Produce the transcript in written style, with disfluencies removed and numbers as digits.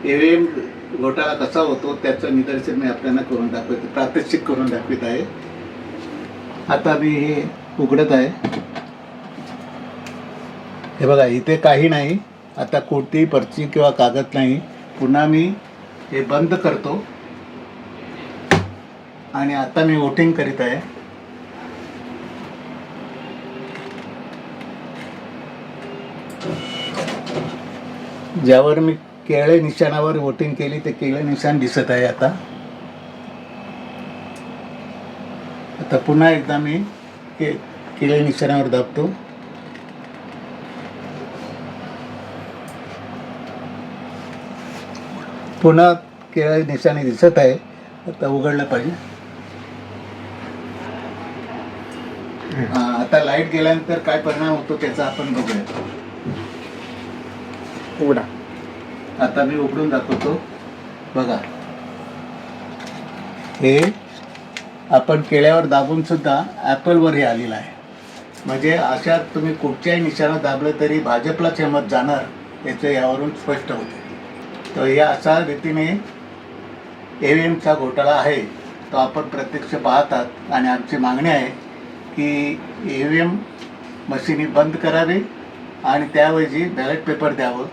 EVM घोटाळा कसा होतो त्याचं निदर्शन मी आपल्याला करून दाखवतो, प्रात्यक्षिक करून दाखवित आहे. आता मी हे उघडत आहे. हे बघा, इथे काही नाही. आता कोणतीही पर्ची किंवा कागद नाही. पुन्हा मी हे बंद करतो आणि आता मी वोटिंग करीत आहे. ज्यावर मी केळे निशाणावर वोटिंग केली ते केळे निशाण दिसत आहे. आता पुन्हा एकदा मी केळे निशाणावर दाबतो. पुन्हा केळे निशाणे दिसत आहे. आता उघडलं पाहिजे. आता लाईट गेल्यानंतर काय परिणाम होतो त्याचा आपण बघूया. उघडा. आता मी उघडून दाखवतो. बघा, हे आपण केळ्यावर दाबून सुद्धा ॲपलवर हे आलेलं आहे. म्हणजे अशा तुम्ही कुठच्याही निशाणा दाबलं तरी भाजपलाच हे मत जाणार याचं यावरून स्पष्ट होते. तर या अशा रीतीने EVMचा घोटाळा आहे तो आपण प्रत्यक्ष पाहतात आणि आमची मागणी आहे की EVM मशिनी बंद करावी आणि त्याऐवजी बॅलेट पेपर द्यावं.